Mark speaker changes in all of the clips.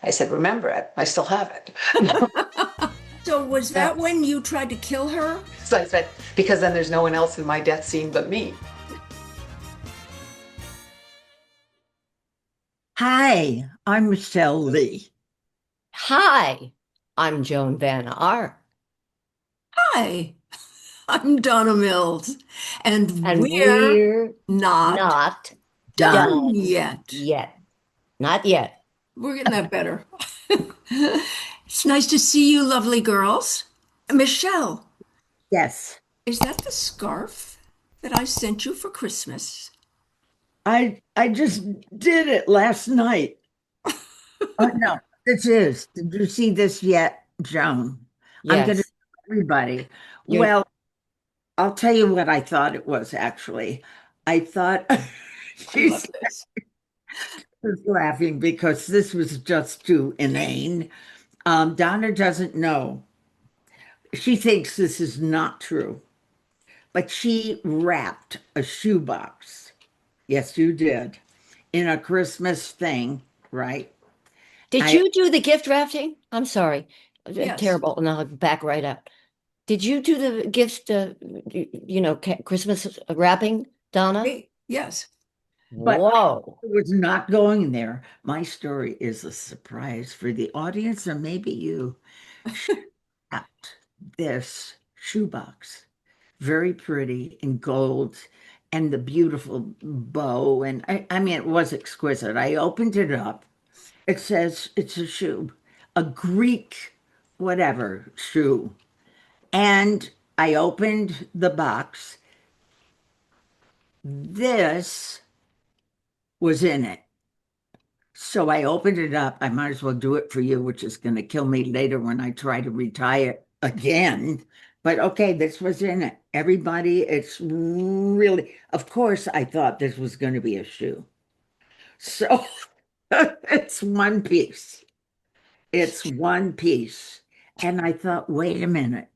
Speaker 1: I said, remember it. I still have it.
Speaker 2: So was
Speaker 1: Yeah.
Speaker 2: that when you tried to kill her?
Speaker 1: So I said, because then there's no one else in my death scene but me.
Speaker 3: Hi, I'm Michelle Lee.
Speaker 4: Hi, I'm Joan Van R.
Speaker 2: Hi, I'm Donna Mills, and
Speaker 4: And
Speaker 2: we're
Speaker 4: we're
Speaker 2: not
Speaker 4: not
Speaker 3: Done.
Speaker 2: done
Speaker 4: done
Speaker 2: yet.
Speaker 4: yet. Not yet.
Speaker 2: We're getting that better. It's nice to see you, lovely girls. Michelle,
Speaker 3: Yes,
Speaker 2: is that the scarf that I sent you for Christmas?
Speaker 3: I just did it last night. Oh no, this is. Did you see this yet, Joan? I'm gonna
Speaker 4: Yes.
Speaker 3: tell everybody.
Speaker 4: You're
Speaker 3: Well, I'll tell you what I thought it was actually. I thought
Speaker 2: I love
Speaker 3: she's
Speaker 2: this.
Speaker 3: laughing because this was just too inane. Donna doesn't know. She thinks this is not true, but she wrapped a shoebox. Yes, you did. In a Christmas thing, right?
Speaker 4: Did
Speaker 3: I
Speaker 4: you do the gift wrapping? I'm sorry.
Speaker 2: Yes.
Speaker 4: Terrible. And I'll back right up. Did you do the gift, Christmas wrapping, Donna?
Speaker 2: Hey, yes.
Speaker 3: but
Speaker 4: Whoa.
Speaker 3: I was not going there. My story is a surprise for the audience or maybe you. She wrapped this shoebox, very pretty in gold, and the beautiful bow. And I mean, it was exquisite. I opened it up. It says it's a shoe, a Greek, whatever shoe. And I opened the box. This was in it. So I opened it up. I might as well do it for you, which is going to kill me later when I try to retie it again. But okay, this was in it. Everybody, it's really, of course, I thought this was going to be a shoe. So it's one piece. It's one piece. And I thought, wait a minute,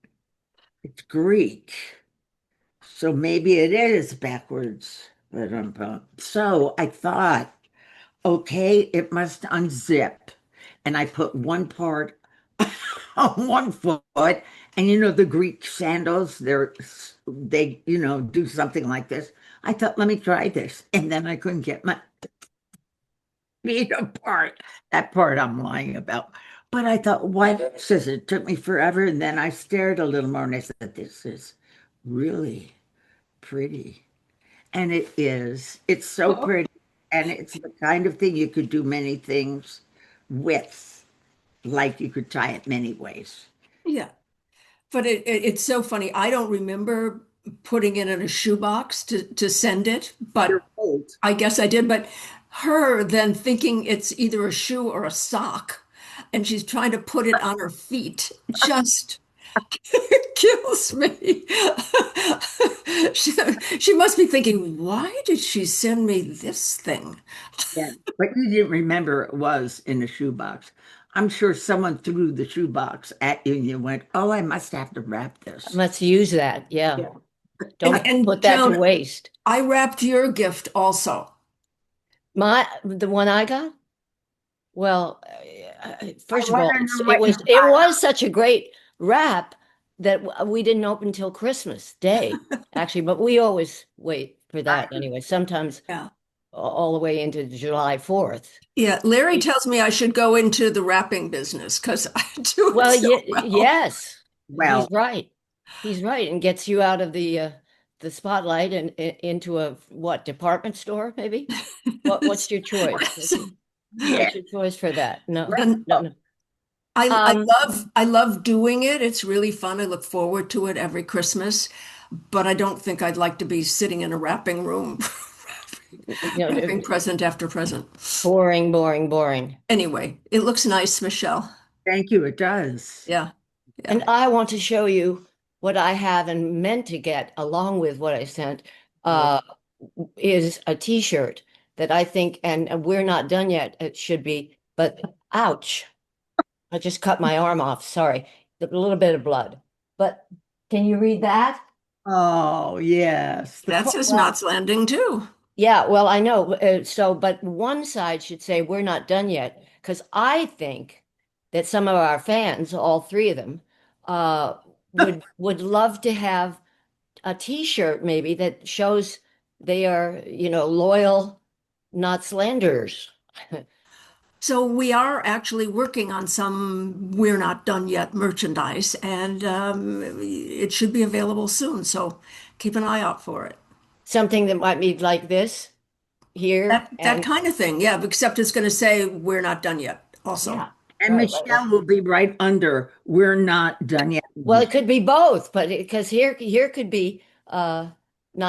Speaker 3: it's Greek. So maybe it is backwards. So I thought, okay, it must unzip. And I put one part on one foot. And the Greek sandals, they do something like this. I thought, let me try this. And then I couldn't get my feet apart. That part I'm lying about. But I thought, what says it took me forever. And then I stared a little more and I said, this is really pretty. And it is. It's so
Speaker 2: Oh,
Speaker 3: pretty. And it's the kind of thing you could do many things with, like you could tie it many ways.
Speaker 2: yeah. But it's so funny. I don't remember putting it in a shoebox to send it,
Speaker 3: You're
Speaker 2: but
Speaker 3: old.
Speaker 2: I guess I did. But her then thinking it's either a shoe or a sock, and she's trying to put it on her feet, just kills me. She, she must be thinking, why did she send me this thing?
Speaker 3: Yeah. But you didn't remember it was in a shoebox. I'm sure someone threw the shoebox at you and you went, oh, I must have to wrap this.
Speaker 4: Let's use that. Yeah.
Speaker 3: Yeah.
Speaker 4: Don't
Speaker 2: And
Speaker 4: put that to
Speaker 2: Joan,
Speaker 4: waste.
Speaker 2: I wrapped your gift also.
Speaker 4: The one I got? Well,
Speaker 3: I
Speaker 4: first of
Speaker 3: want
Speaker 4: all,
Speaker 3: to know
Speaker 4: it
Speaker 3: what you
Speaker 4: was it was such a great wrap that we didn't open till Christmas Day, actually, but we always wait for that
Speaker 3: got.
Speaker 4: anyway. Sometimes
Speaker 2: Yeah.
Speaker 4: all the way into July 4th.
Speaker 2: Yeah, Larry tells me I should go into the wrapping business because I do it
Speaker 4: Well,
Speaker 2: so well.
Speaker 4: yes, he's
Speaker 3: Well,
Speaker 4: right. He's right, and gets you out of the spotlight and into a what department store maybe? What's your choice?
Speaker 3: yeah.
Speaker 4: What's your choice for that? No,
Speaker 2: And
Speaker 4: no, no.
Speaker 2: I
Speaker 4: Um,
Speaker 2: love doing it. It's really fun. I look forward to it every Christmas, but I don't think I'd like to be sitting in a wrapping room wrapping present after present.
Speaker 4: boring, boring, boring.
Speaker 2: Anyway, it looks nice, Michelle.
Speaker 3: Thank you. It does.
Speaker 2: Yeah.
Speaker 4: And
Speaker 2: Yeah.
Speaker 4: I want to show you what I have and meant to get along with what I sent uh, is a t-shirt that I think, and we're not done yet, it should be, but ouch. I just cut my arm off. Sorry. A little bit of blood. But can you read that?
Speaker 3: Oh, yes. The
Speaker 2: That
Speaker 3: part,
Speaker 2: says
Speaker 4: Well,
Speaker 2: Knots Landing too.
Speaker 4: Yeah, well, I know. But one side should say we're not done yet, because I think that some of our fans, all three of them, uh, would love to have a T-shirt maybe that shows they are, loyal, not slanderers.
Speaker 2: So we are actually working on some "We're Not Done Yet" merchandise, and it should be available soon. So keep an eye out for it.
Speaker 4: Something that might be like this here,
Speaker 2: That
Speaker 4: and
Speaker 2: kind of thing, yeah. Except it's going to say "We're not done yet" also.
Speaker 4: yeah,
Speaker 3: And
Speaker 4: right.
Speaker 3: Michelle will be right under, we're not done yet.
Speaker 4: Well, it could be both, but because here could be not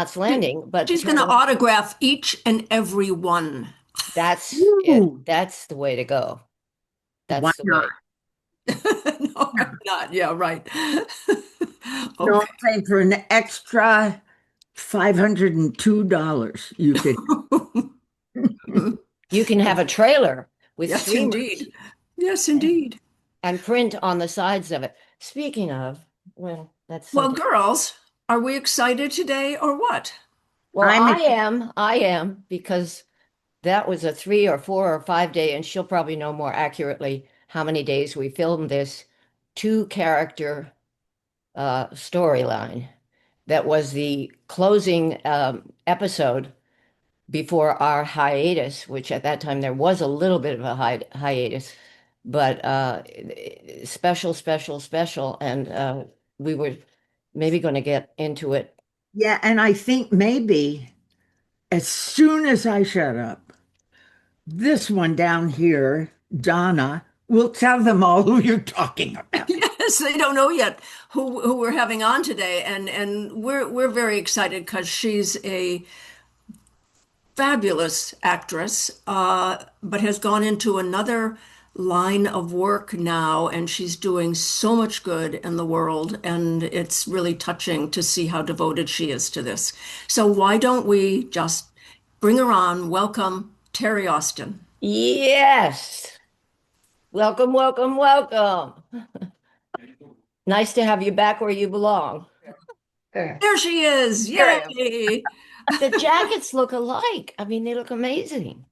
Speaker 2: She-
Speaker 4: slandering, but
Speaker 2: She's going to autograph each and every one.
Speaker 4: that's it.
Speaker 3: Ooh,
Speaker 4: That's the way to go.
Speaker 3: why
Speaker 4: That's the
Speaker 3: not?
Speaker 4: way.
Speaker 2: No, maybe not. Yeah, right.
Speaker 3: No, I'm
Speaker 2: Okay.
Speaker 3: saying for an extra $502, you could.
Speaker 4: You can have a trailer with
Speaker 2: Yes,
Speaker 4: streamers
Speaker 2: indeed. Yes, indeed.
Speaker 4: and print on the sides of it. Speaking of, well, that's
Speaker 2: Well,
Speaker 4: something.
Speaker 2: girls, are we excited today or what?
Speaker 4: Well,
Speaker 3: I'm
Speaker 4: I am, because that was a 3 or 4 or 5 day, and she'll probably know more accurately how many days we filmed this two-character storyline that was the closing episode before our hiatus, which at that time there was a little bit of a hiatus, but special, special, special, and we were maybe going to get into it.
Speaker 3: Yeah, and I think maybe as soon as I shut up, this one down here, Donna, will tell them all who you're talking about.
Speaker 2: Yes, they don't know yet who we're having on today, and we're very excited because she's a fabulous actress, but has gone into another line of work now, and she's doing so much good in the world, and it's really touching to see how devoted she is to this. So why don't we just bring her on? Welcome, Teri Austin.
Speaker 4: Yes. Welcome, welcome, welcome. Nice to have you back where you belong.
Speaker 1: There.
Speaker 2: There she is.
Speaker 1: Here I am.
Speaker 2: Yay.
Speaker 4: The jackets look alike. I mean, they look amazing.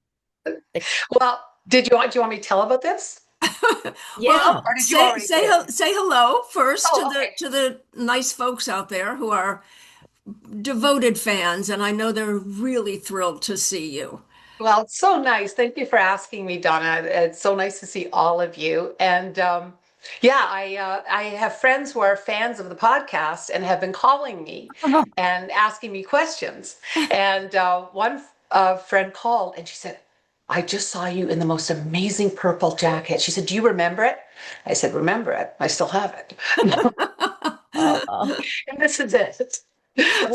Speaker 1: Well, do you want me to tell about this?
Speaker 2: Well,
Speaker 4: Yeah.
Speaker 1: Or did you already say it?
Speaker 2: say hello first
Speaker 1: Oh, okay.
Speaker 2: to the nice folks out there who are devoted fans, and I know they're really thrilled to see you.
Speaker 1: Well, it's so nice. Thank you for asking me, Donna. It's so nice to see all of you. And yeah, I have friends who are fans of the podcast and have been calling me and asking me questions. And one friend called and she said, "I just saw you in the most amazing purple jacket." She said, "Do you remember it?" I said, "Remember it? I still have it."
Speaker 4: Uh,
Speaker 1: And this is it.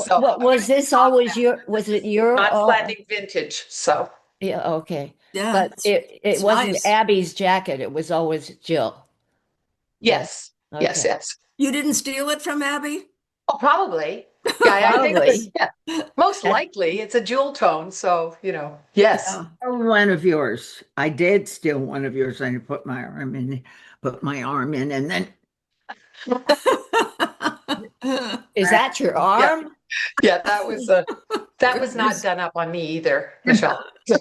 Speaker 1: So
Speaker 4: what
Speaker 1: I'm going
Speaker 4: was
Speaker 1: to
Speaker 4: this
Speaker 1: talk
Speaker 4: always
Speaker 1: about
Speaker 4: your, was it your,
Speaker 1: not landing vintage. So
Speaker 4: yeah, okay.
Speaker 2: Yeah,
Speaker 4: But it
Speaker 2: it's
Speaker 4: wasn't
Speaker 2: nice.
Speaker 4: Abby's jacket. It was always Jill. Yes.
Speaker 1: yes, yes,
Speaker 4: Okay.
Speaker 1: yes.
Speaker 2: You didn't steal it from Abby?
Speaker 1: Oh, probably. Yeah, I think it was,
Speaker 4: Probably.
Speaker 1: yeah, most
Speaker 4: That's
Speaker 1: likely it's a jewel tone. So, yes.
Speaker 2: Yeah.
Speaker 3: One of yours. I did steal one of yours and put my arm in, and then
Speaker 4: Is that your
Speaker 1: Yeah,
Speaker 4: arm?
Speaker 1: yeah, that was not done up on me either, Michelle. So,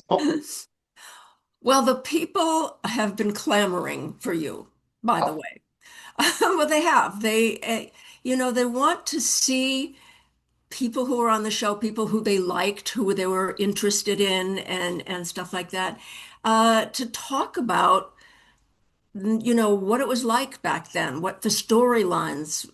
Speaker 2: Well, the people have been clamoring for you, by the
Speaker 1: oh,
Speaker 2: way. Well, they have. They want to see people who were on the show, people who they liked, who they were interested in, and stuff like that, to talk about, what it was like back then, what the storylines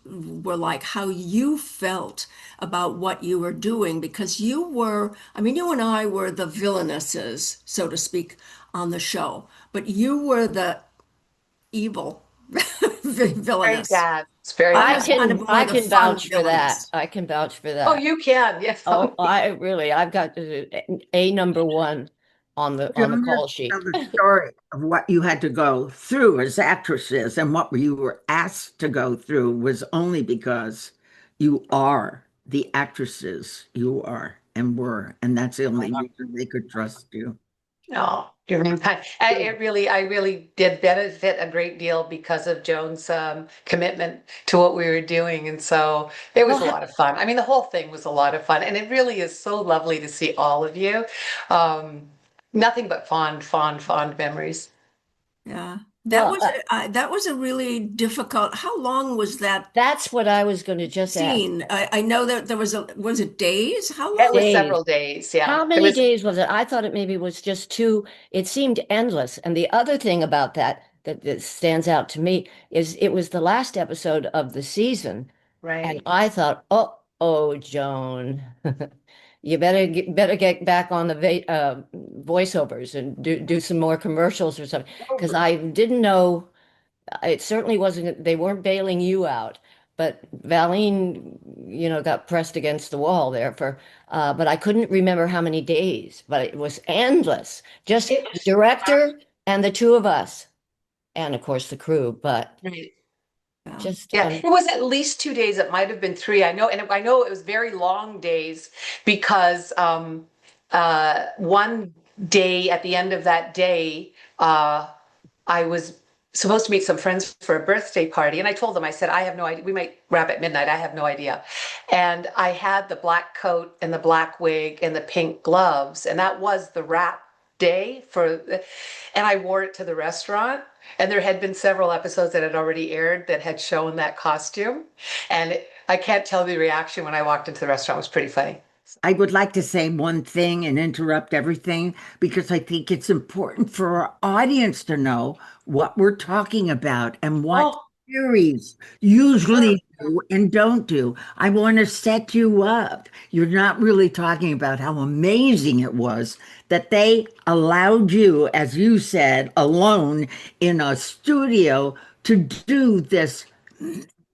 Speaker 2: were like, how you felt about what you were doing, because I mean, you and I were the villainesses, so to speak, on the show, but you were the evil
Speaker 1: very
Speaker 2: villainess.
Speaker 1: bad. It's very
Speaker 2: I
Speaker 4: I
Speaker 2: was
Speaker 1: bad.
Speaker 2: kind
Speaker 4: can
Speaker 2: of more
Speaker 4: I
Speaker 2: the
Speaker 4: can
Speaker 2: fun
Speaker 4: vouch for that.
Speaker 2: villainess.
Speaker 4: I can vouch for
Speaker 1: Oh,
Speaker 4: that.
Speaker 1: you can. Yes.
Speaker 4: Oh, I've got a number one on the
Speaker 3: don't
Speaker 4: call
Speaker 3: just tell
Speaker 4: sheet.
Speaker 3: the story of what you had to go through as actresses and what you were asked to go through was only because you are the actresses you are and were, and that's the only reason they could trust you.
Speaker 1: Oh, you're very kind. I really did benefit a great deal because of Joan's commitment to what we were doing, and so it was a
Speaker 4: Well,
Speaker 1: lot of fun. I mean, the whole thing was a lot of fun, and it really is so lovely to see all of you. Um, Nothing but fond memories.
Speaker 2: Yeah.
Speaker 4: well,
Speaker 2: That was a really difficult. How long was that
Speaker 4: that's what I was going to just ask.
Speaker 2: scene? I know that there was was it days? How
Speaker 1: It
Speaker 2: long?
Speaker 1: was
Speaker 4: Days.
Speaker 1: several days. Yeah,
Speaker 4: How
Speaker 1: it
Speaker 4: many
Speaker 1: was.
Speaker 4: days was it? I thought it maybe was just two. It seemed endless. And the other thing about that stands out to me is it was the last episode of the season. And
Speaker 1: Right.
Speaker 4: I thought, oh, Joan, you better get back on the voiceovers and do some more commercials or something. Because I didn't know, it certainly wasn't, they weren't bailing you out. But Valine, got pressed against the wall there but I couldn't remember how many days, but it was endless. Just
Speaker 1: It
Speaker 4: the
Speaker 1: was.
Speaker 4: director and the two of us, and of course the crew, but
Speaker 1: Right.
Speaker 2: Yeah.
Speaker 4: just,
Speaker 1: Yeah, it was at least 2 days. It might have been three. I know, and I know it was very long days because one day at the end of that day, I was supposed to meet some friends for a birthday party, and I told them, I said, I have no idea. We might wrap at midnight. I have no idea. And I had the black coat and the black wig and the pink gloves, and that was the wrap day and I wore it to the restaurant. And there had been several episodes that had already aired that had shown that costume. And I can't tell the reaction when I walked into the restaurant. It was pretty funny.
Speaker 3: I would like to say one thing and interrupt everything because I think it's important for our audience to know what we're talking about and what
Speaker 1: Oh,
Speaker 3: series
Speaker 1: sure.
Speaker 3: usually do and don't do. I want to set you up. You're not really talking about how amazing it was that they allowed you, as you said, alone in a studio to do this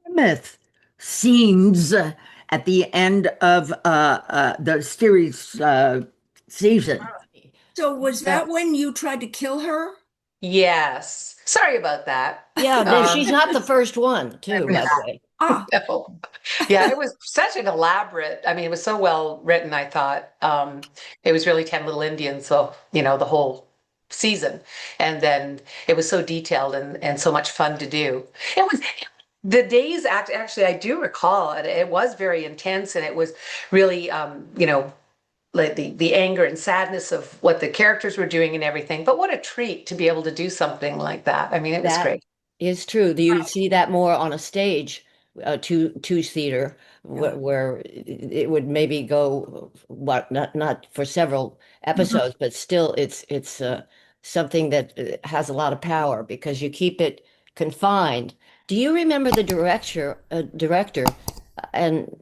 Speaker 3: myth scenes at the end of the series season.
Speaker 2: So was
Speaker 1: Yeah.
Speaker 2: that when you tried to kill her?
Speaker 1: Yes. Sorry about that.
Speaker 4: yeah, she's
Speaker 1: Um,
Speaker 4: not the first one, too, by the way.
Speaker 2: Ah,
Speaker 1: no. Yeah, it was such an elaborate, I mean, it was so well written, I thought. It was really 10 Little Indians, so, the whole season. And then it was so detailed and so much fun to do. It was the days actually, I do recall it was very intense and it was really, like the anger and sadness of what the characters were doing and everything. But what a treat to be able to do something like that. I mean, it was
Speaker 4: That
Speaker 1: great.
Speaker 4: is true. You see that more on a stage, two theater,
Speaker 2: yeah.
Speaker 4: where it would maybe go what not for several episodes, but still it's something that has a lot of power because you keep it confined. Do you remember the director? And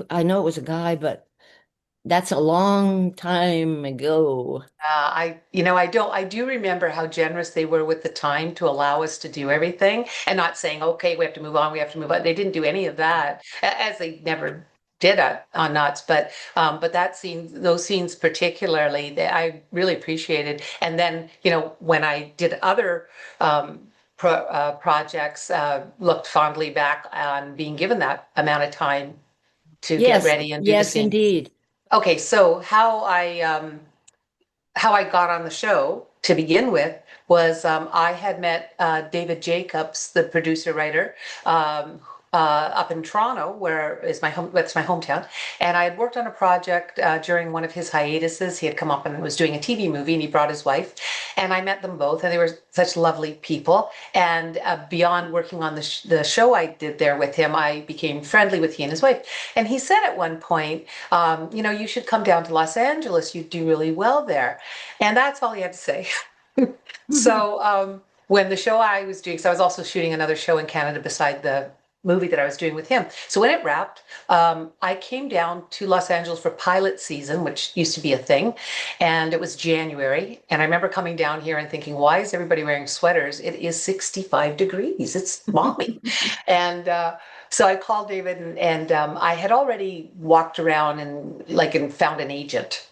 Speaker 4: I know it was a guy, but that's a long time ago.
Speaker 1: I do remember how generous they were with the time to allow us to do everything and not saying, okay, we have to move on, we have to move on. They didn't do any of that, as they never did on Knots. But those scenes particularly, I really appreciated. And then, when I did other projects, looked fondly back on being given that amount of time to get
Speaker 4: Yes,
Speaker 1: ready and do the
Speaker 4: yes,
Speaker 1: scene.
Speaker 4: indeed.
Speaker 1: Okay, so how I got on the show to begin with was I had met David Jacobs, the producer writer, up in Toronto, that's my hometown, and I had worked on a project during one of his hiatuses. He had come up and was doing a TV movie, and he brought his wife, and I met them both, and they were such lovely people. And beyond working on the show I did there with him, I became friendly with he and his wife. And he said at one point, you should come down to Los Angeles. You'd do really well there. And that's all he had to say. So when the show I was doing, because I was also shooting another show in Canada beside the movie that I was doing with him. So when it wrapped, I came down to Los Angeles for pilot season, which used to be a thing. And it was January. And I remember coming down here and thinking, why is everybody wearing sweaters? It is 65 degrees. It's balmy. And so I called David and I had already walked around and found an agent.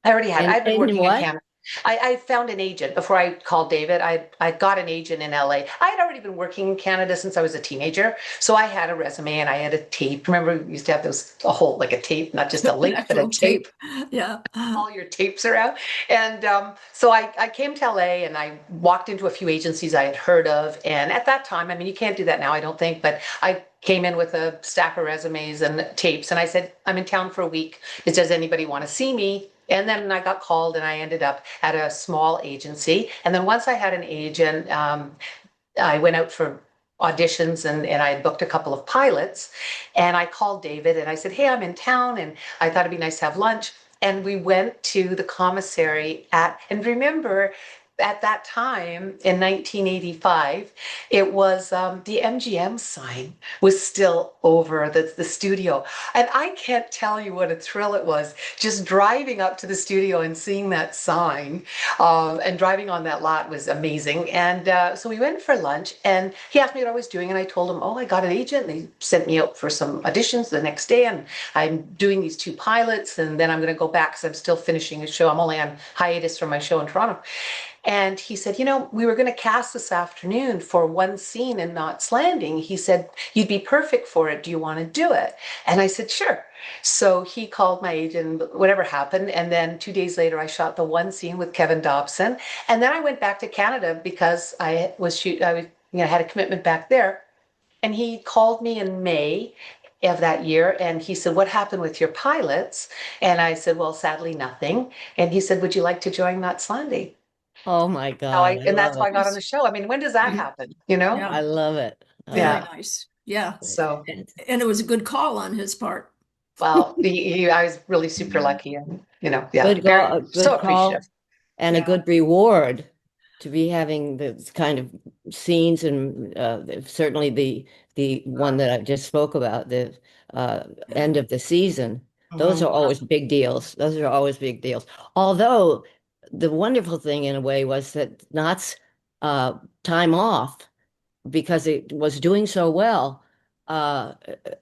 Speaker 1: I'd been
Speaker 4: And
Speaker 1: working in
Speaker 4: what?
Speaker 1: Canada. I found an agent before I called David. I got an agent in LA. I had already been working in Canada since I was a teenager. So I had a resume and I had a tape. Remember, we used to have those, a whole, like a tape, not just a
Speaker 2: An
Speaker 1: link, but a
Speaker 2: actual
Speaker 1: tape,
Speaker 2: tape. Yeah.
Speaker 1: all your tapes around. And so I came to LA and I walked into a few agencies I had heard of. And at that time, I mean, you can't do that now, I don't think, but I came in with a stack of resumes and tapes. And I said, I'm in town for a week. Does anybody want to see me? And then I got called and I ended up at a small agency. And then once I had an agent, I went out for auditions and I had booked a couple of pilots. And I called David and I said, hey, I'm in town and I thought it'd be nice to have lunch. And we went to the commissary and remember, at that time in 1985, it was the MGM sign was still over the studio. And I can't tell you what a thrill it was just driving up to the studio and seeing that sign, and driving on that lot was amazing. And so we went for lunch and he asked me what I was doing. And I told him, oh, I got an agent. They sent me out for some auditions the next day. And I'm doing these 2 pilots. And then I'm going to go back because I'm still finishing a show. I'm only on hiatus from my show in Toronto. And he said, we were going to cast this afternoon for one scene in Knots Landing. He said, you'd be perfect for it. Do you want to do it? And I said, sure. So he called my agent, whatever happened. And then 2 days later, I shot the one scene with Kevin Dobson. And then I went back to Canada because I had a commitment back there. And he called me in May of that year and he said, what happened with your pilots? And I said, well, sadly, nothing. And he said, would you like to join Knots Landing?
Speaker 4: Oh my God, I
Speaker 1: And that's
Speaker 4: love
Speaker 1: why I
Speaker 4: it.
Speaker 1: got on the show. I mean, when does that happen? You know?
Speaker 2: Yeah.
Speaker 4: I love it. I
Speaker 2: Very
Speaker 1: Yeah.
Speaker 4: love
Speaker 2: nice. Yeah.
Speaker 4: it.
Speaker 1: So,
Speaker 2: And it was a good call on his part.
Speaker 1: well, I was really super lucky and, yeah,
Speaker 4: Good
Speaker 1: very,
Speaker 4: call, a
Speaker 1: so
Speaker 4: good call,
Speaker 1: appreciative.
Speaker 4: and a
Speaker 2: Yeah.
Speaker 4: good reward to be having this kind of scenes, and certainly the one that I just spoke about, the end of the season. Those
Speaker 1: Mhm.
Speaker 4: are always big deals. Those are always big deals. Although the wonderful thing in a way was that Knott's time off, because it was doing so well, uh,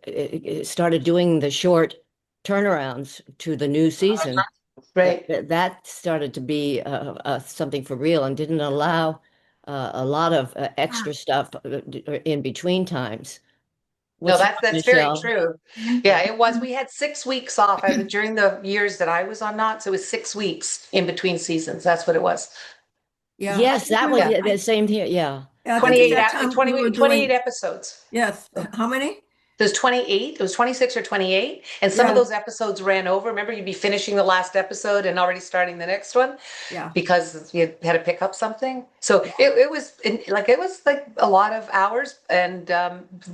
Speaker 4: it started doing the short turnarounds to the new season.
Speaker 1: Right.
Speaker 4: That started to be something for real and didn't allow a lot of extra stuff in between times.
Speaker 1: No,
Speaker 4: What's wrong,
Speaker 1: that's very
Speaker 4: Michelle?
Speaker 1: true. Yeah, it was. We had 6 weeks off. During the years that I was on Knots, it was 6 weeks in between seasons. That's what it was.
Speaker 2: Yeah.
Speaker 4: Yes, that was
Speaker 1: Yeah.
Speaker 4: the same here. Yeah.
Speaker 2: I think at
Speaker 1: 28,
Speaker 2: that time we were
Speaker 1: 28
Speaker 2: doing,
Speaker 1: episodes.
Speaker 2: yeah. How many?
Speaker 1: There's 28, it was 26 or 28. And some of
Speaker 2: Yeah.
Speaker 1: those episodes ran over. Remember, you'd be finishing the last episode and already starting the next one
Speaker 2: Yeah.
Speaker 1: because you had to pick up something. So it was like a lot of hours and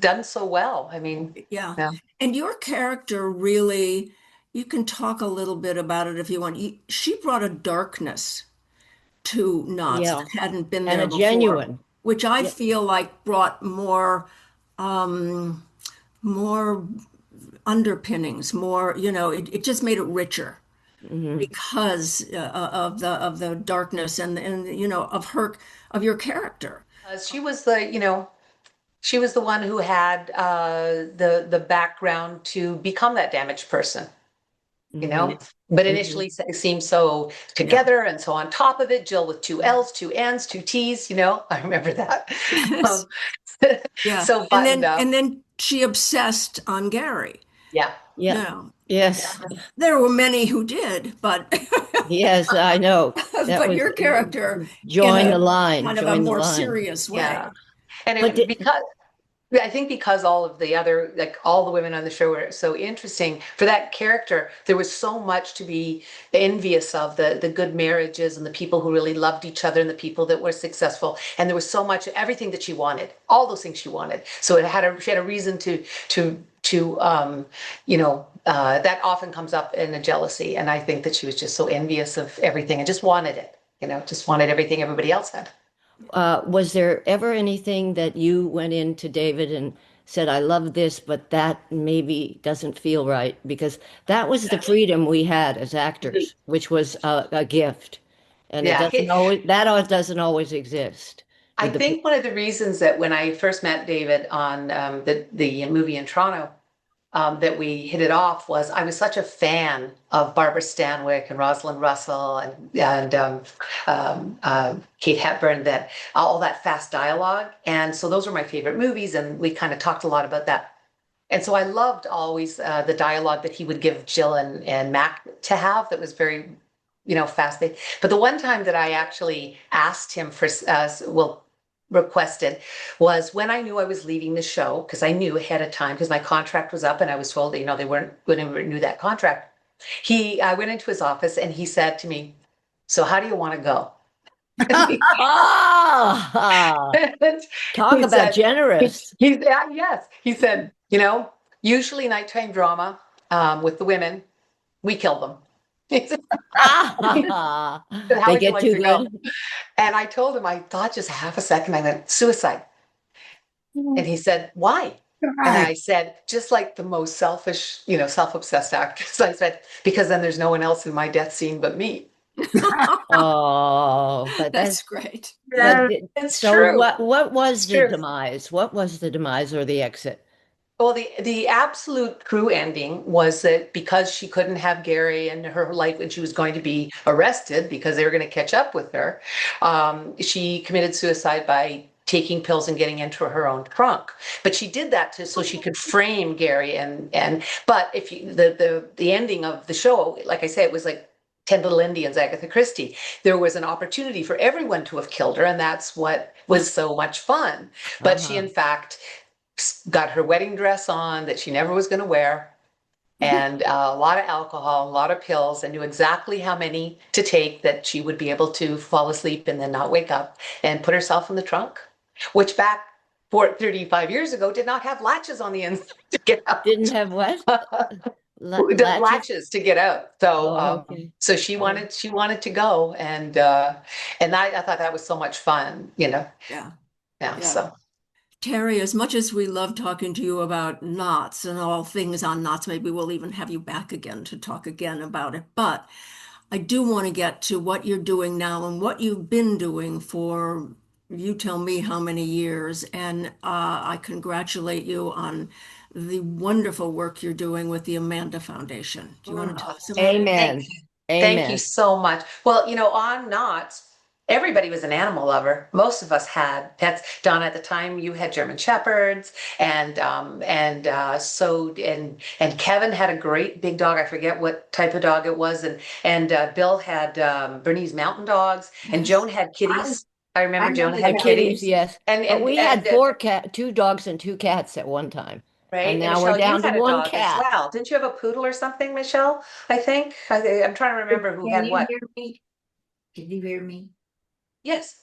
Speaker 1: done so well. I mean,
Speaker 2: Yeah.
Speaker 1: yeah.
Speaker 2: And your character really, you can talk a little bit about it if you want. She brought a darkness to Knots
Speaker 4: Yeah.
Speaker 2: that hadn't been
Speaker 4: And
Speaker 2: there
Speaker 4: a
Speaker 2: before,
Speaker 4: genuine.
Speaker 2: which I
Speaker 4: Yeah.
Speaker 2: feel like brought more underpinnings, more, it just made it richer
Speaker 4: Mhm.
Speaker 2: because of the darkness and of your character.
Speaker 1: She was the one who had the background to become that damaged person.
Speaker 4: Mhm.
Speaker 1: But
Speaker 4: Mhm.
Speaker 1: initially it seemed so
Speaker 2: Yeah.
Speaker 1: together and so on top of it, Jill with 2 L's, 2 N's, 2 T's, I remember that.
Speaker 2: Yes.
Speaker 1: Um,
Speaker 2: Yeah.
Speaker 1: so
Speaker 2: And
Speaker 1: buttoned
Speaker 2: then
Speaker 1: up.
Speaker 2: and then she obsessed on Gary.
Speaker 1: Yeah.
Speaker 4: Yeah.
Speaker 2: No,
Speaker 4: Yes.
Speaker 2: there were many who did, but
Speaker 4: Yes, I know. That
Speaker 2: but
Speaker 4: was
Speaker 2: your character in
Speaker 4: join the
Speaker 2: a
Speaker 4: line,
Speaker 2: kind of a
Speaker 4: join the
Speaker 2: more
Speaker 4: line.
Speaker 2: serious way.
Speaker 1: Yeah. And
Speaker 4: But
Speaker 1: I think because all of the other, like all the women on the show were so interesting for that character, there was so much to be envious of the good marriages and the people who really loved each other and the people that were successful. And there was so much, everything that she wanted, all those things she wanted. So she had a reason that often comes up in a jealousy. And I think that she was just so envious of everything and just wanted it, just wanted everything everybody else had.
Speaker 4: was there ever anything that you went into David and said, I love this, but that maybe doesn't feel right? Because that was the freedom we had as actors, which was a gift. And it
Speaker 1: Yeah.
Speaker 4: doesn't always exist
Speaker 1: I
Speaker 4: with the
Speaker 1: think one of the reasons that when I first met David on the movie in Toronto, that we hit it off was I was such a fan of Barbara Stanwyck and Rosalind Russell and Kate Hepburn, that all that fast dialogue. And so those were my favorite movies, and we kind of talked a lot about that. And so I loved always the dialogue that he would give Jill and Mac to have that was very, fast. But the one time that I actually asked him for, requested, was when I knew I was leaving the show, because I knew ahead of time, because my contract was up and I was told, they weren't going to renew that contract. I went into his office and he said to me, "So how do you want to go?"
Speaker 4: Ah,
Speaker 1: And
Speaker 4: talk
Speaker 1: he
Speaker 4: about
Speaker 1: said,
Speaker 4: generous.
Speaker 1: yes. He said, usually nighttime drama with the women, we kill them. He said,
Speaker 4: Ah,
Speaker 1: "How
Speaker 4: they
Speaker 1: would you
Speaker 4: get
Speaker 1: like
Speaker 4: too
Speaker 1: to go?"
Speaker 4: good.
Speaker 1: And I told him, I thought just half a second, I went, "Suicide." And he said, "Why?" And I said, just like the most selfish, self-obsessed actress, I said, "Because then there's no one else in my death scene but me."
Speaker 4: Oh, but
Speaker 2: That's great.
Speaker 3: Yeah.
Speaker 1: It's
Speaker 4: so
Speaker 1: true.
Speaker 4: what was
Speaker 1: It's
Speaker 4: the
Speaker 1: true.
Speaker 4: demise? What was the demise or the exit?
Speaker 1: Well, the absolute true ending was that because she couldn't have Gary in her life and she was going to be arrested because they were going to catch up with her, she committed suicide by taking pills and getting into her own trunk. But she did that so she could frame Gary but if you the ending of the show, like I say, it was like 10 Little Indians, Agatha Christie. There was an opportunity for everyone to have killed her, and that's what was so much fun. But she, in fact, got her wedding dress on that she never was going to wear, and a lot of alcohol, a lot of pills, and knew exactly how many to take that she would be able to fall asleep and then not wake up, and put herself in the trunk, which back 35 years ago did not have latches on the inside to get out.
Speaker 4: Didn't have what?
Speaker 1: The
Speaker 4: Latches?
Speaker 1: latches to get out. So
Speaker 4: Oh, okay.
Speaker 1: so she wanted to go, and I thought that was so much fun,
Speaker 2: Yeah.
Speaker 1: Yeah.
Speaker 2: Yeah.
Speaker 1: So
Speaker 2: Teri, as much as we love talking to you about knots and all things on knots, maybe we'll even have you back again to talk again about it. But I do want to get to what you're doing now and what you've been doing for, you tell me how many years. And I congratulate you on the wonderful work you're doing with the Amanda Foundation. Do you want to tell us about it?
Speaker 1: thank
Speaker 4: Amen.
Speaker 1: Thank you
Speaker 4: Amen.
Speaker 1: so much. Well, on Knots, everybody was an animal lover. Most of us had pets. Donna, at the time, you had German Shepherds, and Kevin had a great big dog. I forget what type of dog it was, and Bill had Bernese Mountain Dogs, and
Speaker 2: Yes.
Speaker 1: Joan had kitties. I
Speaker 3: I
Speaker 1: remember Joan
Speaker 3: remember
Speaker 1: had
Speaker 3: the
Speaker 4: Kitties,
Speaker 1: kitties,
Speaker 4: yes.
Speaker 1: and
Speaker 4: But
Speaker 1: and
Speaker 4: we
Speaker 1: and
Speaker 4: had two dogs and two cats at one time. And
Speaker 1: right. And
Speaker 4: now we're
Speaker 1: Michelle, you
Speaker 4: down to
Speaker 1: had a
Speaker 4: one
Speaker 1: dog as
Speaker 4: cat.
Speaker 1: well. Didn't you have a poodle or something, Michelle? I think I'm trying to remember who
Speaker 3: Can
Speaker 1: had
Speaker 3: you
Speaker 1: what.
Speaker 3: hear me? Can you hear me?
Speaker 1: Yes.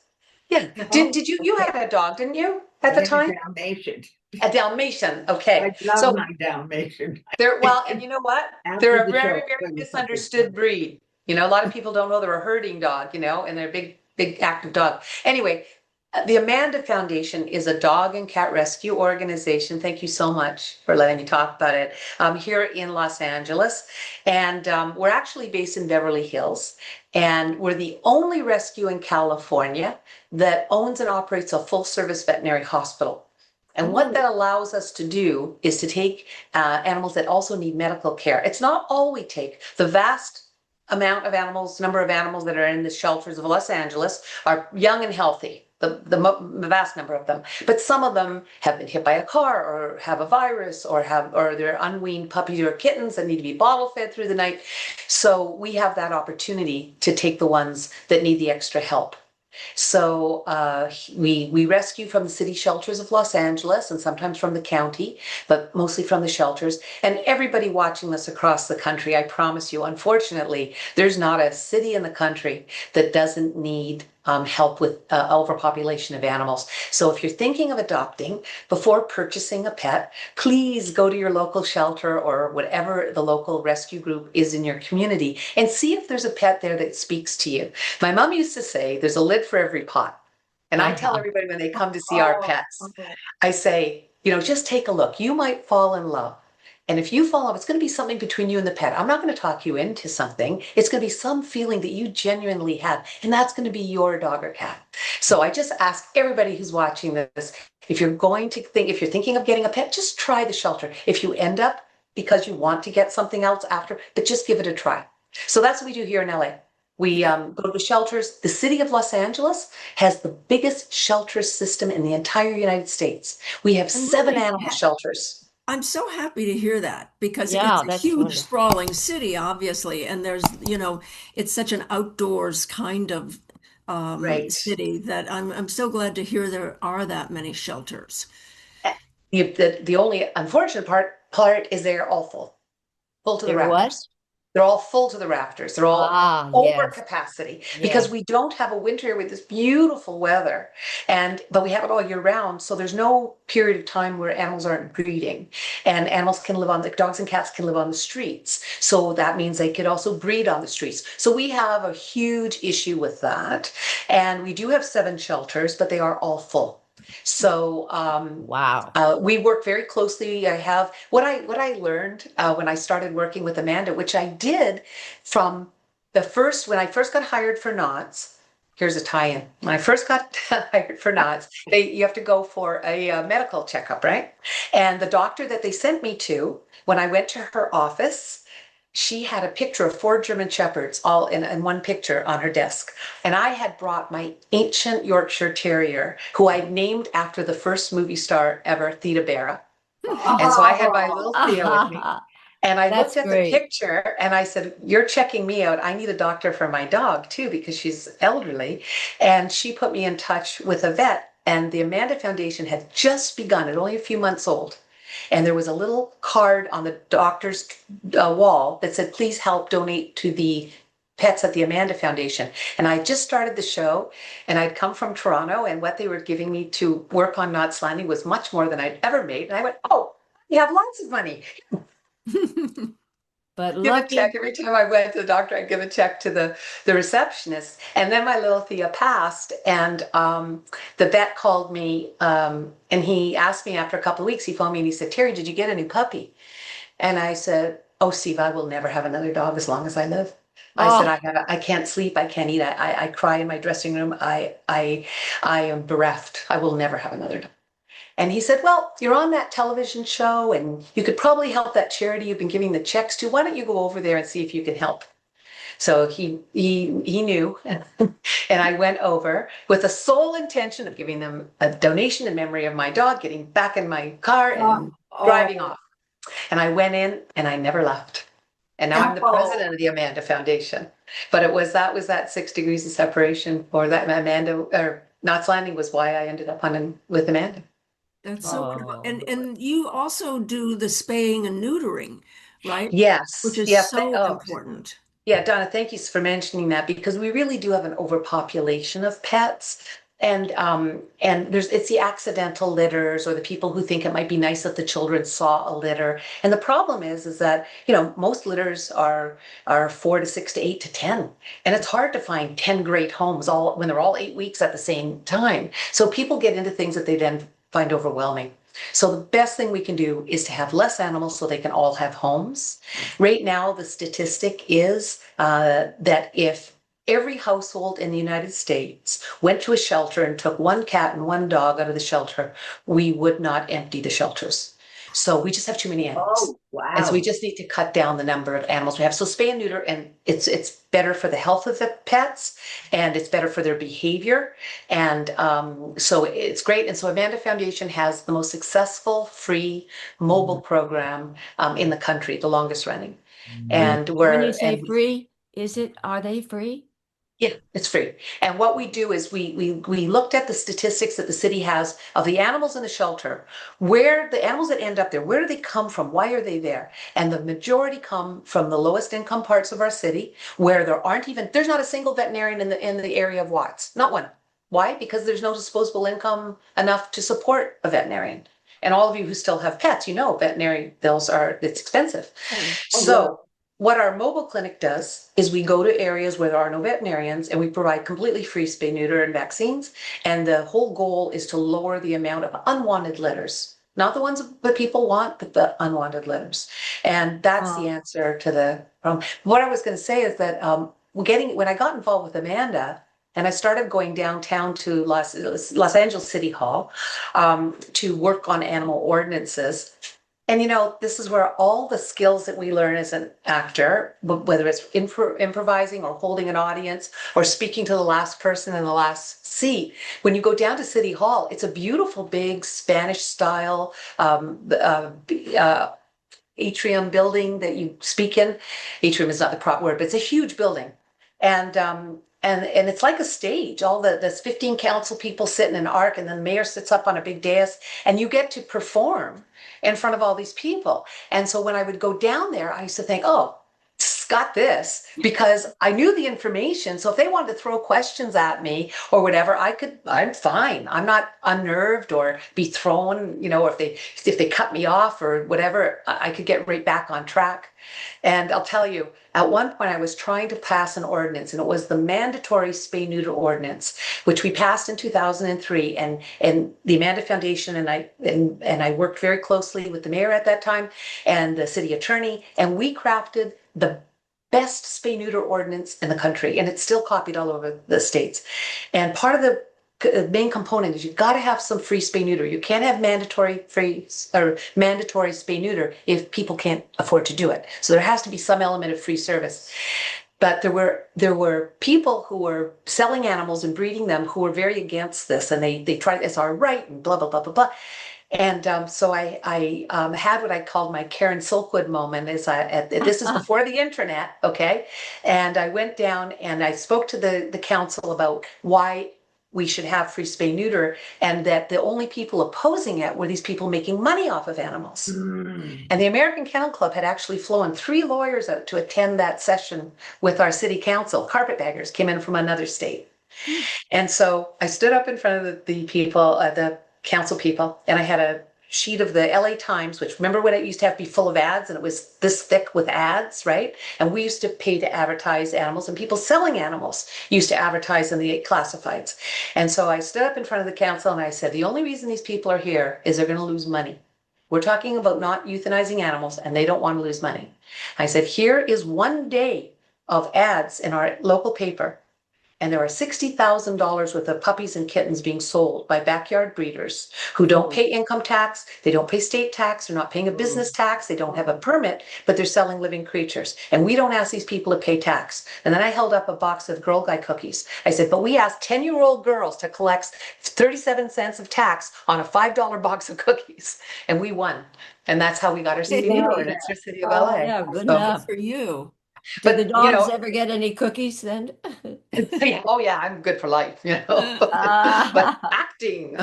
Speaker 1: Yeah.
Speaker 3: Oh,
Speaker 1: Did you
Speaker 3: okay.
Speaker 1: had a dog, didn't you,
Speaker 3: I
Speaker 1: at the
Speaker 3: had a
Speaker 1: time?
Speaker 3: Dalmatian.
Speaker 1: A Dalmatian.
Speaker 3: I
Speaker 1: Okay.
Speaker 3: love
Speaker 1: So
Speaker 3: my Dalmatian.
Speaker 1: well, and you know what?
Speaker 3: After
Speaker 1: They're a
Speaker 3: the
Speaker 1: very,
Speaker 3: show,
Speaker 1: very
Speaker 3: I'll tell you something
Speaker 1: misunderstood
Speaker 3: funny.
Speaker 1: breed. A lot of people don't know they're a herding dog, and they're a big, big active dog. Anyway, the Amanda Foundation is a dog and cat rescue organization. Thank you so much for letting me talk about it. Here in Los Angeles. And we're actually based in Beverly Hills. And we're the only rescue in California that owns and operates a full service veterinary hospital. And what that allows us to do is to take animals that also need medical care. It's not all we take. The vast number of animals that are in the shelters of Los Angeles are young and healthy. The vast number of them, but some of them have been hit by a car or have a virus or they're unweaned puppies or kittens that need to be bottle fed through the night. So we have that opportunity to take the ones that need the extra help. So we rescue from the city shelters of Los Angeles and sometimes from the county, but mostly from the shelters. And everybody watching this across the country, I promise you, unfortunately, there's not a city in the country that doesn't need help with overpopulation of animals. So if you're thinking of adopting, before purchasing a pet, please go to your local shelter or whatever the local rescue group is in your community and see if there's a pet there that speaks to you. My mom used to say, there's a lid for every pot. And I tell
Speaker 4: Uh-huh.
Speaker 1: everybody when they come to see our
Speaker 3: Oh,
Speaker 1: pets, I say, just take a look. You might fall in love. And if you fall in love, it's going to be something between you and the pet. I'm not going to talk you into something. It's going to be some feeling that you genuinely have. And that's going to be your dog or cat. So I just ask everybody who's watching this, if you're thinking of getting a pet, just try the shelter. If you end up because you want to get something else after, but just give it a try. So that's what we do here in LA. We go to shelters. The city of Los Angeles has the biggest shelter system in the entire United States. We have
Speaker 2: I'm
Speaker 1: 7
Speaker 2: really
Speaker 1: animal shelters.
Speaker 2: I'm so happy to hear that because it's
Speaker 4: Yeah,
Speaker 2: a
Speaker 4: that's
Speaker 2: huge,
Speaker 4: wonderful.
Speaker 2: sprawling city, obviously, and it's such an outdoors kind of
Speaker 1: Right.
Speaker 2: city that I'm so glad to hear there are that many shelters.
Speaker 1: The only unfortunate part is they're all full to the
Speaker 4: They're what?
Speaker 1: rafters. They're all full to the rafters. They're all
Speaker 4: Ah,
Speaker 1: over
Speaker 4: yes,
Speaker 1: capacity because
Speaker 4: yes.
Speaker 1: we don't have a winter with this beautiful weather, but we have it all year round. So there's no period of time where animals aren't breeding, and animals can live on the dogs and cats can live on the streets. So that means they could also breed on the streets. So we have a huge issue with that, and we do have 7 shelters, but they are all full. So
Speaker 4: Wow.
Speaker 1: we work very closely. I have what I learned when I started working with Amanda, which I did from when I first got hired for Knots. Here's a tie-in. When I first got hired for Knots, you have to go for a medical checkup, right? And the doctor that they sent me to, when I went to her office, she had a picture of 4 German Shepherds all in one picture on her desk. And I had brought my ancient Yorkshire Terrier, who I'd named after the first movie star ever, Theda Bara. And so I had my little Thea with me. And I
Speaker 4: That's
Speaker 1: looked at the
Speaker 4: great.
Speaker 1: picture and I said, "You're checking me out. I need a doctor for my dog too, because she's elderly." And she put me in touch with a vet. And the Amanda Foundation had just begun, at only a few months old. And there was a little card on the doctor's wall that said, "Please help donate to the pets at the Amanda Foundation." And I just started the show and I'd come from Toronto, and what they were giving me to work on Knots Landing was much more than I'd ever made. And I went, "Oh, you have lots of money."
Speaker 4: But
Speaker 1: Give a check
Speaker 4: lucky,
Speaker 1: every time I went to the doctor. I'd give a check to the receptionist. And then my little Thea passed, and the vet called me, and he asked me after a couple of weeks. He phoned me and he said, "Teri, did you get a new puppy?" And I said, "Oh, Steve, I will never have another dog as long as I live." I said,
Speaker 4: oh,
Speaker 1: I can't sleep, I can't eat, I cry in my dressing room, I am bereft. I will never have another dog." And he said, "Well, you're on that television show and you could probably help that charity you've been giving the checks to. Why don't you go over there and see if you can help?" So he knew. And I went over with the sole intention of giving them a donation in memory of my dog, getting back in my car and driving
Speaker 4: oh,
Speaker 1: off. And I went in and I never left. And now I'm the
Speaker 4: oh.
Speaker 1: president of the Amanda Foundation. But that was that 6 degrees of separation, or that Amanda or Knots Landing was why I ended up on with Amanda.
Speaker 2: That's so wonderful.
Speaker 4: Oh.
Speaker 2: And you also do the spaying and neutering, right? Which
Speaker 1: Yes.
Speaker 2: is
Speaker 1: Yeah.
Speaker 2: so
Speaker 1: Oh,
Speaker 2: important.
Speaker 1: yeah, Donna, thank you for mentioning that, because we really do have an overpopulation of pets. And it's the accidental litters, or the people who think it might be nice if the children saw a litter. And the problem is that, most litters are 4 to 6 to 8 to 10. And it's hard to find 10 great homes all when they're all 8 weeks at the same time. So people get into things that they then find overwhelming. So the best thing we can do is to have less animals so they can all have homes. Right now, the statistic is that if every household in the United States went to a shelter and took 1 cat and 1 dog out of the shelter, we would not empty the shelters. So we just have too many animals.
Speaker 3: Oh,
Speaker 1: And so we
Speaker 3: wow.
Speaker 1: just need to cut down the number of animals we have. So spay and neuter, and it's better for the health of the pets, and it's better for their behavior. And so it's great. And so Amanda Foundation has the most successful free mobile program in the country, the longest running.
Speaker 4: When
Speaker 1: And
Speaker 4: when you
Speaker 1: we're
Speaker 4: say
Speaker 1: and
Speaker 4: free, are they free?
Speaker 1: yeah, it's free. And what we do is we looked at the statistics that the city has of the animals in the shelter, where the animals that end up there, where do they come from? Why are they there? And the majority come from the lowest income parts of our city, where there's not a single veterinarian in the area of Watts. Not one. Why? Because there's no disposable income enough to support a veterinarian. And all of you who still have pets, veterinary bills it's expensive.
Speaker 2: Oh,
Speaker 1: So what our mobile clinic does is we go to areas where there are no veterinarians, and we provide completely free spay, neuter, and vaccines. And the whole goal is to lower the amount of unwanted litters, not the ones that people want, but the unwanted litters. And that's the
Speaker 4: Oh,
Speaker 1: answer to the problem. What I was going to say is that when I got involved with Amanda, and I started going downtown to Los Angeles City Hall to work on animal ordinances, And this is where all the skills that we learn as an actor, whether it's improvising or holding an audience or speaking to the last person in the last seat, when you go down to City Hall, it's a beautiful, big Spanish style atrium building that you speak in. Atrium is not the proper word, but it's a huge building. And it's like a stage. All there's 15 council people sit in an arc, and then the mayor sits up on a big dais, and you get to perform in front of all these people. And so when I would go down there, I used to think, oh, got this, because I knew the information. So if they wanted to throw questions at me or whatever, I'm fine. I'm not unnerved or be thrown, or if they cut me off or whatever, I could get right back on track. And I'll tell you, at one point I was trying to pass an ordinance, and it was the mandatory spay neuter ordinance, which we passed in 2003. And the Amanda Foundation and I worked very closely with the mayor at that time and the city attorney, and we crafted the best spay neuter ordinance in the country, and it's still copied all over the states. And part of the main component is you've got to have some free spay neuter. You can't have mandatory spay neuter if people can't afford to do it. So there has to be some element of free service. But there were people who were selling animals and breeding them who were very against this, and they tried, it's our right, and blah blah blah blah blah. And so I had what I called my Karen Silkwood moment. This is before the internet, okay? And I went down and I spoke to the council about why we should have free spay neuter, and that the only people opposing it were these people making money off of animals. And the American Kennel Club had actually flown 3 lawyers out to attend that session with our city council. Carpetbaggers came in from another state. And so I stood up in front of the people, the council people, and I had a sheet of the LA Times, which, remember when it used to have to be full of ads, and it was this thick with ads, right? And we used to pay to advertise animals, and people selling animals used to advertise in the classifieds. And so I stood up in front of the council and I said, the only reason these people are here is they're going to lose money. We're talking about not euthanizing animals, and they don't want to lose money. I said, here is one day of ads in our local paper, and there are $60,000 worth of puppies and kittens being sold by backyard breeders who don't pay income tax, they don't pay state tax, they're not paying a business tax, they don't have a permit, but they're selling living creatures. And we don't ask these people to pay tax. And then I held up a box of Girl Guide cookies. I said, but we asked 10-year-old girls to collect 37 cents of tax on a $5 box of cookies. And we won. And that's how we got our city ordinance for City of LA.
Speaker 4: Yeah, good
Speaker 2: Good
Speaker 4: enough.
Speaker 2: for you.
Speaker 4: Did
Speaker 1: But,
Speaker 4: the dogs ever get any cookies then?
Speaker 1: oh yeah, I'm good for life, but acting.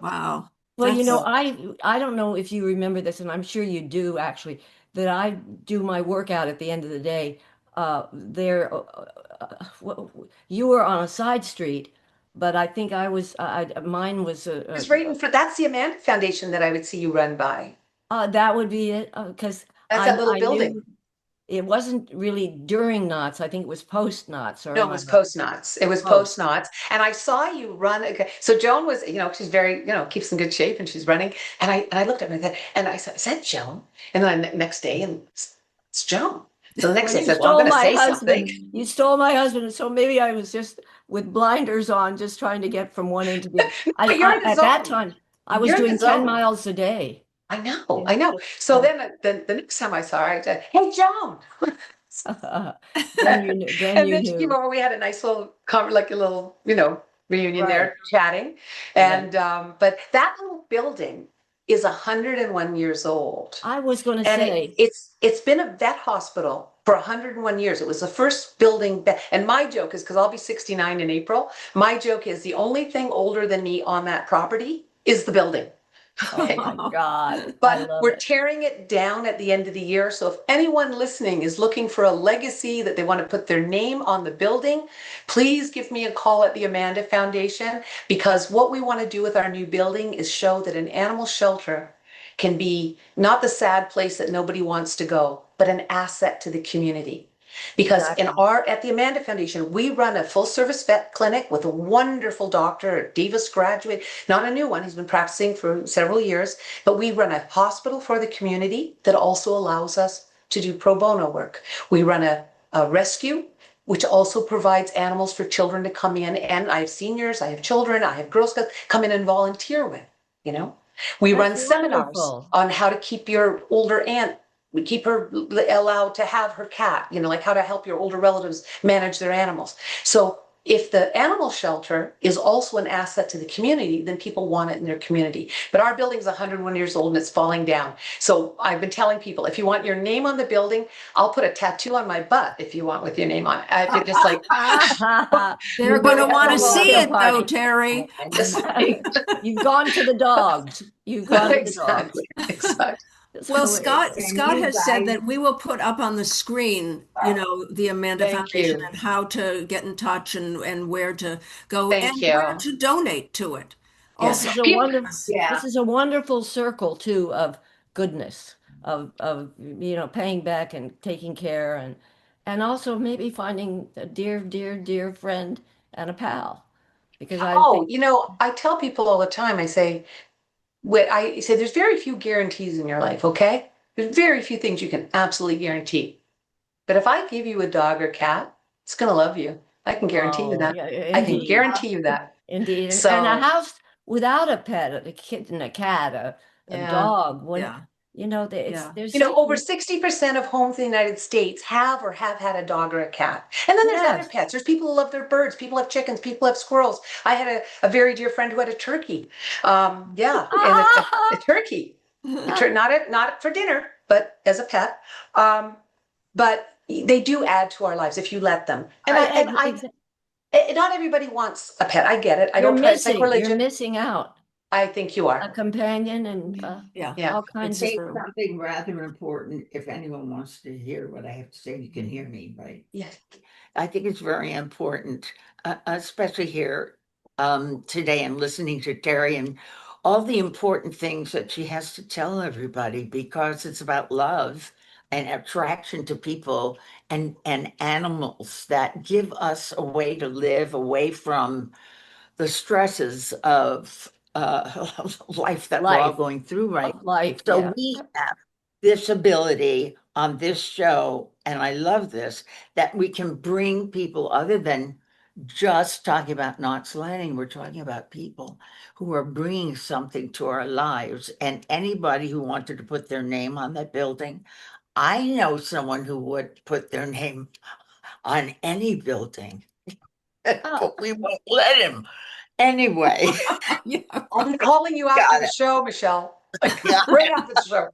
Speaker 2: Wow.
Speaker 4: Well,
Speaker 2: That's-
Speaker 4: I don't know if you remember this, and I'm sure you do actually, that I do my workout at the end of the day. You were on a side street, but I think mine was
Speaker 1: It's right in front. That's the Amanda Foundation that I would see you run by.
Speaker 4: that would be it, because
Speaker 1: That's that little
Speaker 4: I
Speaker 1: building.
Speaker 4: knew it wasn't really during knots. I think it was post knots.
Speaker 1: No, it was post knots. It was post knots. And I saw you run. Okay. So Joan was, she's very, keeps in good shape, and she's running. And I looked at her and I said, is that Joan? And then the next day, and it's Joan. So the next day I said, well, I'm going to say something.
Speaker 4: You stole my husband. So maybe I was just with blinders on, just trying to get from one end to the other. At that time, I was doing 10 miles a day.
Speaker 1: I know. So then the next time I saw her, I said, hey, Joan.
Speaker 4: Then you knew.
Speaker 1: And then she came over. We had a nice little, reunion there, chatting. And but that little building is 101 years old.
Speaker 4: I was going to
Speaker 1: And
Speaker 4: say
Speaker 1: it's been a vet hospital for 101 years. It was the first building. And my joke is, because I'll be 69 in April, my joke is the only thing older than me on that property is the building.
Speaker 4: Oh my God.
Speaker 1: But we're tearing it down at the end of the year. So if anyone listening is looking for a legacy that they want to put their name on the building, please give me a call at the Amanda Foundation, because what we want to do with our new building is show that an animal shelter can be not the sad place that nobody wants to go, but an asset to the community. Because at the Amanda Foundation, we run a full service vet clinic with a wonderful doctor, a Davis graduate, not a new one. He's been practicing for several years, but we run a hospital for the community that also allows us to do pro bono work. We run a rescue, which also provides animals for children to come in. And I have seniors, I have children, I have Girl Scouts come in and volunteer with. We
Speaker 4: That's
Speaker 1: run seminars
Speaker 4: wonderful.
Speaker 1: on how to keep your older aunt, we keep her allowed to have her cat, like how to help your older relatives manage their animals. So if the animal shelter is also an asset to the community, then people want it in their community. But our building's 101 years old and it's falling down. So I've been telling people, if you want your name on the building, I'll put a tattoo on my butt if you want with your name on it. If you're just like,
Speaker 2: They're
Speaker 1: But
Speaker 2: going to
Speaker 1: I
Speaker 2: want to
Speaker 1: have a
Speaker 2: see
Speaker 4: Welcome
Speaker 2: it though,
Speaker 4: party.
Speaker 2: Terry.
Speaker 1: just like,
Speaker 4: You've gone to the dogs. You've gone to the dogs.
Speaker 1: exactly, exactly.
Speaker 4: It's
Speaker 2: Well,
Speaker 4: hilarious.
Speaker 3: And
Speaker 2: Scott
Speaker 3: you
Speaker 2: has said
Speaker 3: guys,
Speaker 2: that we will put up on the screen, the Amanda
Speaker 1: Thank
Speaker 2: Foundation
Speaker 1: you.
Speaker 2: and how to get in touch and where to go
Speaker 1: Thank
Speaker 2: and where
Speaker 1: you.
Speaker 2: to donate to it.
Speaker 1: Yeah.
Speaker 2: Also,
Speaker 1: People,
Speaker 3: yeah,
Speaker 4: This is a wonderful circle too of goodness, of paying back and taking care and also maybe finding a dear, dear, dear friend and a pal. Because I
Speaker 1: oh,
Speaker 4: think
Speaker 1: I tell people all the time, I say there's very few guarantees in your life, okay? There's very few things you can absolutely guarantee. But if I give you a dog or cat, it's gonna love you. I can guarantee you
Speaker 4: oh
Speaker 1: that.
Speaker 4: yeah,
Speaker 1: I can
Speaker 4: indeed.
Speaker 1: guarantee you that.
Speaker 4: Indeed. And a
Speaker 1: So,
Speaker 4: house without a pet, a kitten, a cat, a
Speaker 1: yeah.
Speaker 4: dog, when
Speaker 2: yeah, yeah.
Speaker 4: there's
Speaker 1: Over
Speaker 4: something
Speaker 1: 60% of homes in the United States have or have had a dog or a cat. And then there's other
Speaker 4: yes.
Speaker 1: pets. There's people who love their birds. People have chickens. People have squirrels. I had a very dear friend who had a turkey. Yeah, and a turkey. Not for dinner, but as a pet. But they do add to our lives if you let them. Not everybody wants a pet. I get it. I don't try to
Speaker 4: You're
Speaker 1: sacrilegious.
Speaker 4: missing out
Speaker 1: I think you
Speaker 4: a
Speaker 1: are.
Speaker 4: companion and
Speaker 2: Yeah.
Speaker 1: Yeah.
Speaker 4: all kinds of
Speaker 3: say something rather important. If anyone wants to hear what I have to say, you can hear me, right?
Speaker 1: Yes.
Speaker 3: I think it's very important, especially here today and listening to Terry and all the important things that she has to tell everybody because it's about love and attraction to people and animals that give us a way to live away from the stresses of life that we're all
Speaker 4: life.
Speaker 3: going through right.
Speaker 4: Life,
Speaker 3: So
Speaker 4: yeah.
Speaker 3: we have this ability on this show, and I love this, that we can bring people other than just talking about Knots Landing. We're talking about people who are bringing something to our lives. And anybody who wanted to put their name on that building, I know someone who would put their name on any building, but we won't let him. Anyway,
Speaker 2: Yeah.
Speaker 1: I'll be calling you after
Speaker 3: got
Speaker 1: the
Speaker 3: it.
Speaker 1: show, Michelle.
Speaker 3: Yeah.
Speaker 1: Right after the show.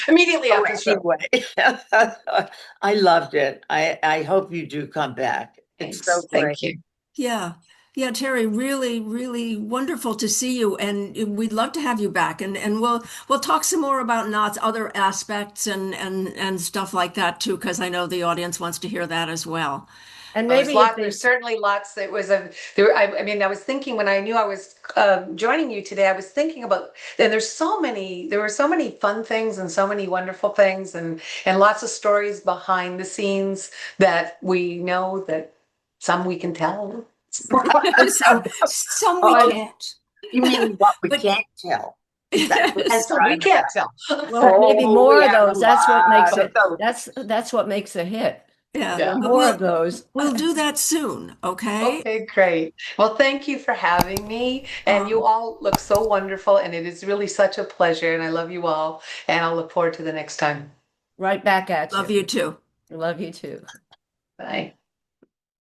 Speaker 1: Immediately
Speaker 3: Oh,
Speaker 1: after the show.
Speaker 3: anyway, I loved it. I hope you do come back. It's so
Speaker 1: Thanks.
Speaker 3: great.
Speaker 1: Thank you.
Speaker 2: Yeah. Yeah, Terry, really, really wonderful to see you, and we'd love to have you back, and we'll talk some more about Knott's other aspects and stuff like that too, because I know the audience wants to hear that as well.
Speaker 4: And
Speaker 1: Well,
Speaker 4: maybe if
Speaker 1: there's
Speaker 4: they
Speaker 1: certainly lots that was a there. I mean, I was thinking when I knew I was joining you today, I was thinking about, and there were so many fun things and so many wonderful things and lots of stories behind the scenes that we know that some we can tell.
Speaker 2: Some we
Speaker 3: Oh,
Speaker 2: can't.
Speaker 3: you mean what we
Speaker 2: But
Speaker 3: can't tell? Is that what
Speaker 1: And
Speaker 3: you're
Speaker 1: some we
Speaker 3: trying to
Speaker 1: can't
Speaker 3: say?
Speaker 1: tell.
Speaker 4: well, maybe
Speaker 3: Oh,
Speaker 4: more
Speaker 3: we
Speaker 4: of
Speaker 3: have a
Speaker 4: those. That's what makes
Speaker 3: lot of
Speaker 4: it
Speaker 3: those.
Speaker 4: that's what makes a hit.
Speaker 2: yeah,
Speaker 4: There are
Speaker 1: Yeah.
Speaker 2: but
Speaker 4: more of those.
Speaker 2: we'll do that soon, okay?
Speaker 1: Okay, great. Well, thank you for having me. And you
Speaker 2: Um,
Speaker 1: all look so wonderful. And it is really such a pleasure. And I love you all. And I'll look forward to the next time.
Speaker 4: Right back at
Speaker 2: love
Speaker 4: you.
Speaker 2: you too.
Speaker 4: Love you too.
Speaker 1: Bye.